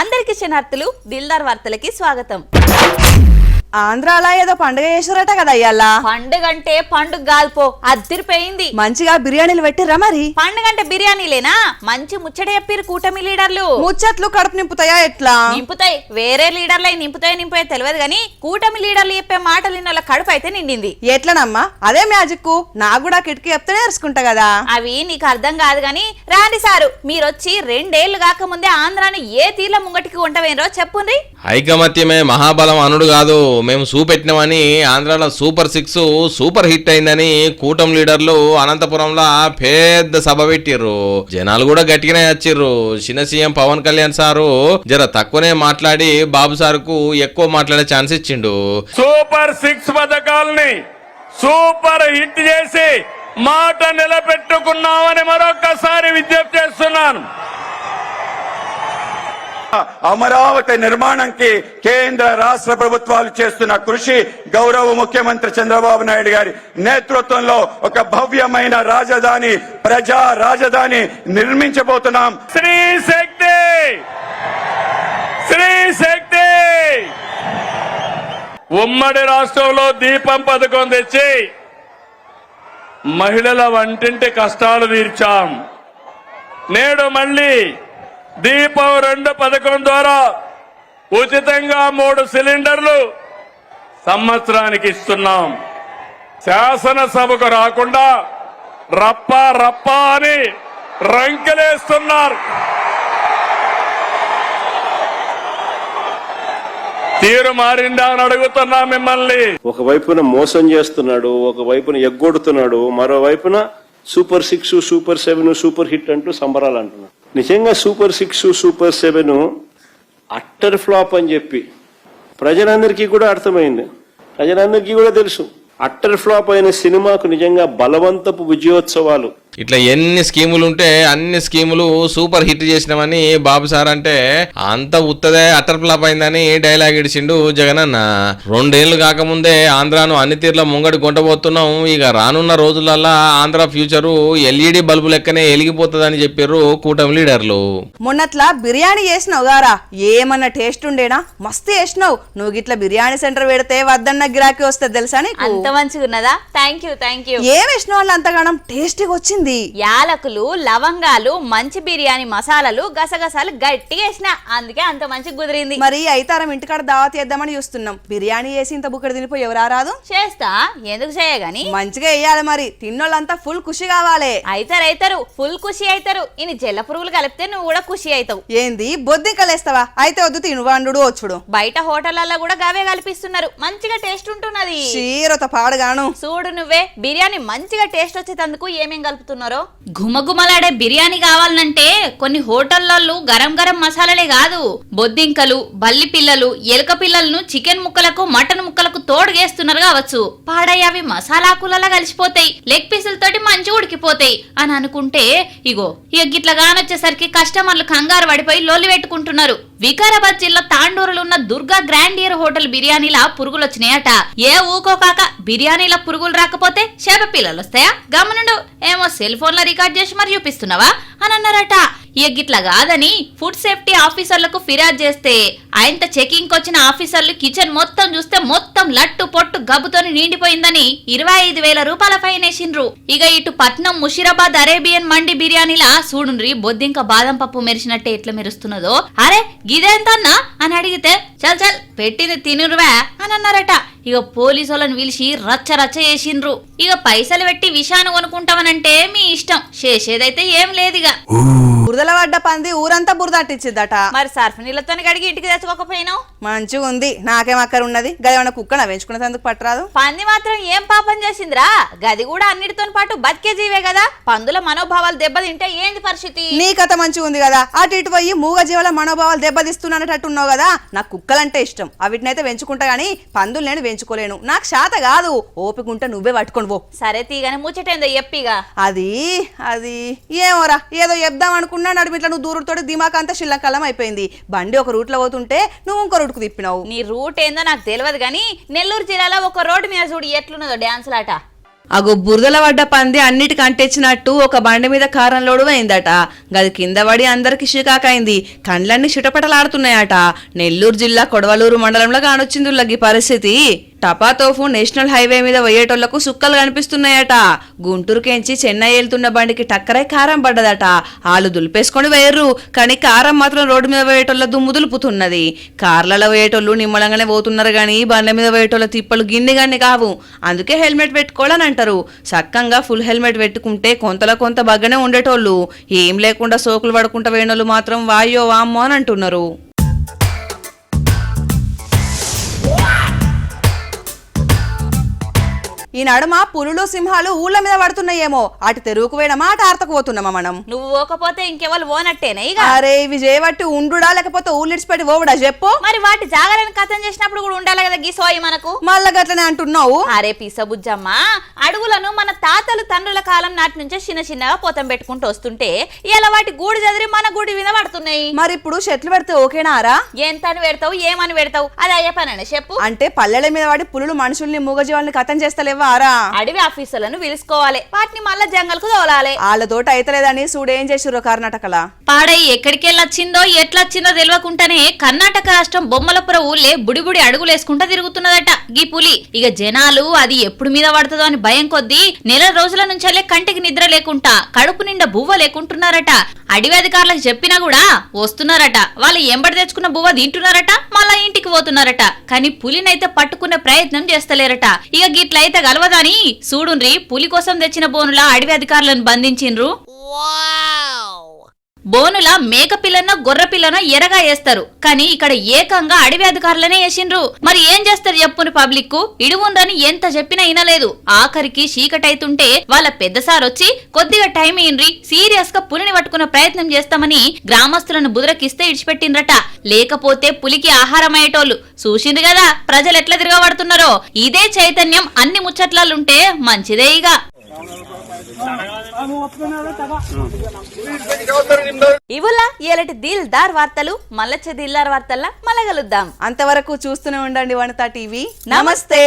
అందరికి శనార్థులు దిల్దార్ వార్తలకి స్వాగతం. ఆంధ్రాలో ఏదో పండుగ చేసారట కదా అయ్యాలా. పండుగ అంటే పండుగ గాల్పో అద్దిరిపోయింది. మంచిగా బిర్యానీలు పెట్టిర్రా మరి? పండుగ అంటే బిర్యానీలేనా? మంచి ముచ్చట చెప్పిరు కూటమి లీడర్లు. ముచ్చట్లు కడుపు నింపుతాయా ఎట్లా? నింపుతాయి. వేరే లీడర్లు నింపుతాయో తెలియదు గానీ కూటమి లీడర్లు చెప్పే మాటలు నిన్న కడుపు అయితే నిండింది. ఎట్లనమ్మా? అదే మ్యాజిక్. నాకు కూడా కిటికీ చెప్తే నేర్చుకుంటా కదా. అవి నీకు అర్థం కాదు గాని రాండి సారు, మీరొచ్చి 2 ఏళ్లు కాకముందే ఆంధ్రాని ఏ తీర్ల ముంగటికి ఉంటవేనరో చెప్పుండ్రి. ఐకమత్యమే మహాబలం అనుడు కాదు, మేము చూపెట్టినామని ఆంధ్రాలో సూపర్ 6 సూపర్ హిట్ అయిందని కూటమి లీడర్లు అనంతపురంలో పెద్ద సభ పెట్టిర్రు. జనాలు కూడా గట్టిగానే వచ్చిర్రు. చిన్న సీఎం పవన్ కళ్యాణ్ సారు జర తక్కువనే మాట్లాడి బాబు సారుకు ఎక్కువ మాట్లాడే ఛాన్స్ ఇచ్చిండు. సూపర్ 6 పథకాలని సూపర్ హిట్ చేసి మాట నిలబెట్టుకున్నామని మరొకసారి విజ్ఞప్తి చేస్తున్నాను. అమరావతి నిర్మాణంకి కేంద్ర రాష్ట్ర ప్రభుత్వాలు చేస్తున్న కృషి, గౌరవ ముఖ్యమంత్రి చంద్రబాబు నాయుడు గారి నేతృత్వంలో ఒక భవ్యమైన రాజధాని, ప్రజా రాజధాని నిర్మించబోతున్నాం. శ్రీ శక్తి శ్రీ శక్తి ఉమ్మడి రాష్ట్రంలో దీపం పథకం తెచ్చి మహిళల వంటింటి కష్టాలు తీర్చాం. నేడు మళ్ళీ దీపం 2 పథకం ద్వారా ఉచితంగా 3 సిలిండర్లు సంవత్సరానికి ఇస్తున్నాం. శాసనసభకు రాకుండా రప్పా రప్పా అని రంకెలేస్తున్నారు. తీరు మారిందా అని అడుగుతున్నా మిమ్మల్ని. ఒకవైపున మోసం చేస్తున్నాడు, ఒకవైపున ఎగ్గొడుతున్నాడు, మరోవైపున సూపర్ 6 సూపర్ 7 సూపర్ హిట్ అంటూ సంబరాలు అంటున్నాడు. నిజంగా సూపర్ 6 సూపర్ 7 అట్టర్ ఫ్లాప్ అని చెప్పి ప్రజలందరికీ కూడా అర్థమైంది, ప్రజలందరికీ కూడా తెలుసు. అట్టర్ ఫ్లాప్ అయిన సినిమాకు నిజంగా బలవంతపు విజయోత్సవాలు. ఇట్లా ఎన్ని స్కీములు ఉంటే అన్ని స్కీములు సూపర్ హిట్ చేసినామని బాబు సార్ అంటే అంత ఉత్తదే అటర్ ఫ్లాప్ అయిందని డైలాగ్ ఇడిచిండు జగనన్న. 2 ఏళ్లు కాకముందే ఆంధ్రాను అన్ని తీర్ల ముంగడి కొంటబోతున్నాం. ఇక రానున్న రోజులల్లా ఆంధ్ర ఫ్యూచరు LED బల్బు లెక్కనే వెలిగిపోతుందని చెప్పారు కూటమి లీడర్లు. మొన్నట్లా బిర్యానీ చేసినావు గారా, ఏమన్నా టేస్ట్ ఉండేనా? మస్తు చేసినావు. నువ్వు గిట్లా బిర్యానీ సెంటర్ పెడితే వద్దన్న గిరాకీ వస్తుంది తెలుసా నీకు? అంత మంచిగా ఉన్నదా? Thank you. ఏం వేసిన వాళ్ళు అంతగానం టేస్టీగా వచ్చింది. యాలకులు, లవంగాలు, మంచి బిర్యానీ మసాలాలు, గసగసాలు గట్టిగా వేసిన, అందుకే అంత మంచి కుదిరింది. మరి అయితారం ఇంటికాడ దావత్ చేద్దామని చూస్తున్నాం. బిర్యానీ వేసి ఇంత బుక్కడి తినిపోయి ఎవరా రాదు? చేస్తా, ఎందుకు చేయగాని మంచిగా వేయాలి. మరి తిన్నోళ్ళంతా ఫుల్ ఖుషి కావాలి. అయితారు ఫుల్ ఖుషి అవుతారు. ఇని జల్ల పురుగులు కలిపితే నువ్వు కూడా ఖుషి అవుతావు. ఏంది బొద్దింకలేస్తావా? అయితే వద్దు, తిను వండు వచ్చుడు. బయట హోటళ్లలో కూడా గవే కల్పిస్తున్నారు, మంచిగా టేస్ట్ ఉంటున్నది. చీరత పాడుగాను చూడు నువ్వే, బిర్యానీ మంచిగా టేస్ట్ వచ్చేటందుకు ఏమేం కలుపుతున్నారో. గుమగుమలాడే బిర్యానీ కావాలంటే కొన్ని హోటళ్లలో గరం గరం మసాలాలే కాదు, బొద్దింకలు, బల్లి పిల్లలు, ఎలుక పిల్లలను చికెన్ ముక్కలకు మటన్ ముక్కలకు తోడుగేస్తున్నారు కావచ్చు. పాడయ్యవి మసాలాకులలో కలిసిపోతాయి, లెగ్ పీసులతోటి మంచిగా ఉడికిపోతాయి అని అనుకుంటే ఇగో ఇక గిట్లా గానొచ్చేసరికి కస్టమర్లు కంగారు పడిపోయి లొల్లి పెట్టుకుంటున్నారు. వికారాబాద్ జిల్లా తాండూరులో ఉన్న దుర్గా గ్రాండియర్ హోటల్ బిర్యానీలా పురుగులు వచ్చినాయట. ఏ ఊకోకాక బిర్యానీల పురుగులు రాకపోతే చేప పిల్లలు వస్తాయా? గమనుండు, ఏమో సెల్ ఫోన్ లో రికార్డ్ చేసి మరి చూపిస్తున్నావా అని అన్నారట. ఇక గిట్లా కాదని ఫుడ్ సేఫ్టీ ఆఫీసర్లకు ఫిర్యాదు చేస్తే ఆయనతో చెకింగ్ వచ్చిన ఆఫీసర్లు కిచెన్ మొత్తం చూస్తే మొత్తం లట్టు పొట్టు గబ్బుతోని నిండిపోయిందని 25,000 రూపాయల ఫైన్ వేసిండ్రు. ఇక ఇటు పట్నం ముషీరాబాద్ అరేబియన్ మండి బిర్యానీలా చూడుండ్రి బొద్దింక బాదం పప్పు మెరిసినట్టే ఎట్లా మెరుస్తున్నదో. అరే గిదేంతన్నా అని అడిగితే చల్ చల్ పెట్టింది తినురువా అని అన్నారట. ఇక పోలీసు వాళ్ళని పిలిచి రచ్చ రచ్చ చేసిండ్రు. ఇక పైసలు పెట్టి విషాన్ని కొనుక్కుంటామనంటే మీ ఇష్టం, చేసేదైతే ఏం లేదుగా. బురదల పడ్డ పంది ఊరంతా బురదట్టించిద్దట. మరి సర్ఫ్ నీళ్ళతో కడిగి ఇంటికి తెచ్చుకోకపోయినావు? మంచిగా ఉంది. నాకేం అక్కర ఉన్నది. గదేమన్నా కుక్కన పెంచుకునేందుకు పట్టరాదు? పంది మాత్రం ఏం పాపం చేసిందిరా? గది కూడా అన్నిటితో పాటు బతికే జీవే కదా. పందుల మనోభావాలు దెబ్బతింటే ఏంది పరిస్థితి? నీ కథ మంచిగా ఉంది కదా. అటు ఇటు పోయి మూగ జీవాల మనోభావాలు దెబ్బతిస్తున్నానట్టున్నావు కదా. నాకు కుక్కలంటే ఇష్టం, అవిటినైతే పెంచుకుంటా గానీ పందులు నేను పెంచుకోలేను. నాకు శాత కాదు. ఓపికంటే నువ్వే పట్టుకొని పో. సరే తీగానే ముచ్చటేందో ఎప్పిగా. అది అది ఏమోరా, ఏదో చెప్దాం అనుకున్నా నడిమిట్లా నువ్వు దూరుతోటి దిమాక్ అంతా శిల్లంకల్లం అయిపోయింది. బండి ఒక రూట్ లో పోతుంటే నువ్వు ఇంకో రూట్ కు తిప్పినావు. నీ రూట్ ఏందో నాకు తెలియదు గానీ నెల్లూరు జిల్లాలో ఒక రోడ్డు మీద చూడు ఎట్లున్నదో డాన్స్ లాట. అగో బురదల పడ్డ పంది అన్నిటికి అంటెచ్చినట్టు ఒక బండి మీద కారం లోడు అయిందట. గది కింద పడి అందరికి షికాకైంది. కండ్లన్నీ చిటపటలాడుతున్నాయట. నెల్లూరు జిల్లా కొడవలూరు మండలంలో కానొచ్చింది పరిస్థితి. టపాతోఫు నేషనల్ హైవే మీద పోయేటోళ్లకు సుక్కలు కనిపిస్తున్నాయట. గుంటూరుకెంచి చెన్నై వెళ్తున్న బండికి టక్కరై కారం పడ్డదట. ఆలు దులిపేసుకొని వేయర్రు, కానీ కారం మాత్రం రోడ్డు మీద పోయేటోళ్ళ దుమ్ము దులుపుతున్నది. కార్లలో పోయేటోళ్ళు నిమ్మలంగానే పోతున్నారు గానీ బండ్ల మీద పోయేటోళ్ళ తిప్పలు గిన్ని కావు. అందుకే హెల్మెట్ పెట్టుకోవాలని అంటారు. సక్కంగా ఫుల్ హెల్మెట్ పెట్టుకుంటే కొంత బగ్గనే ఉండేటోళ్ళు. ఏం లేకుండా సోకులు పడుకుంటా పోయినోళ్ళు మాత్రం వాయ్యో వామ్మో అని అంటున్నారు. ఈ నడుమ పులులు సింహాలు ఊళ్ళ మీద పడుతున్నాయేమో. అటు తెరువుకు పోయినమా అటు ఆర్తకు పోతున్నామా మనం. నువ్వు పోకపోతే ఇంకెవరు పోనట్టేనా ఇక? అరే ఇవి చేయబట్టి ఉండుడా లేకపోతే ఊళ్ళిడిచిపెట్టి పోవుడా చెప్పు. మరి వాటి జాగాలను కథం చేసినప్పుడు కూడా ఉండాలి కదా గీసోయి మనకు. మళ్ళా గట్లనే అంటున్నావు. అరే పిసబుజ్జమ్మ, అడుగులను మన తాతలు తండ్రుల కాలం నాటి నుంచే చిన్నగా పోతం పెట్టుకుంటూ వస్తుంటే ఇలా వాటి గూడు చదిరి మన గూడి మీద పడుతున్నాయి. మరి ఇప్పుడు చెట్లు పెడితే ఓకేనారా? ఎంతని పెడతావు ఏమని పెడతావు? అది అయ్యే పని చెప్పు. అంటే పల్లెల మీద వాడి పులులు మనుషుల్ని మూగజీవాల్ని కథం చేస్తలేవా? అడవి ఆఫీసర్లను పిలుచుకోవాలి, వాటిని మళ్ళా జంగల్కు తోలాలి. వాళ్ళతోటి అయితలేదని చూడేం చేసిర్రు కర్ణాటకలా. పాడై ఎక్కడికెళ్ళొచ్చిందో ఎట్లొచ్చిందో తెలియకుండానే కర్ణాటక రాష్ట్రం బొమ్మలపుర ఊళ్ళే బుడిబుడి అడుగులేసుకుంటా తిరుగుతున్నదట గీ పులి. ఇక జనాలు అది ఎప్పుడు మీద పడుతుందో అని భయం కొద్దీ నెల రోజుల నుంచే కంటికి నిద్ర లేకుండా కడుపు నిండా బువ్వ లేకుంటున్నారట. అడవి అధికారులకు చెప్పినా కూడా వస్తున్నారట. వాళ్ళు ఎంబడి తెచ్చుకున్న బువ్వ తింటున్నారట, మళ్ళా ఇంటికి పోతున్నారట. కానీ పులినైతే పట్టుకునే ప్రయత్నం చేస్తలేరట. ఇక గిట్లయితే గలవదని చూడుండ్రి, పులి కోసం తెచ్చిన బోనుల అడవి అధికారులను బంధించిండ్రు. బోనుల మేక పిల్లనో గొర్రె పిల్లనో ఎరగా వేస్తారు, కానీ ఇక్కడ ఏకంగా అడవి అధికారులనే వేసిండ్రు. మరి ఏం చేస్తారు చెప్పుని పబ్లిక్ కు? ఇడువుండ్రని ఎంత చెప్పినా వినలేదు. ఆఖరికి చీకటైతుంటే వాళ్ళ పెద్ద సార్ వచ్చి కొద్దిగా టైం ఇయ్యండ్రి, సీరియస్ గా పులిని పట్టుకునే ప్రయత్నం చేస్తామని గ్రామస్తులను బుదరకిస్తే ఇడిచిపెట్టిండ్రట. లేకపోతే పులికి ఆహారం అయ్యేటోళ్ళు చూసిండ్రు కదా ప్రజలు ఎట్లా తిరగబడుతున్నారో. ఇదే చైతన్యం అన్ని ముచ్చట్లలుంటే మంచిదే. ఇక ఇవులా ఏలటి దిల్దార్ వార్తలు. మళ్ళొచ్చే దిల్దార్ వార్తల్లా మళ్ళా కలుద్దాం. అంతవరకు చూస్తూనే ఉండండి వనితా టీవీ. నమస్తే.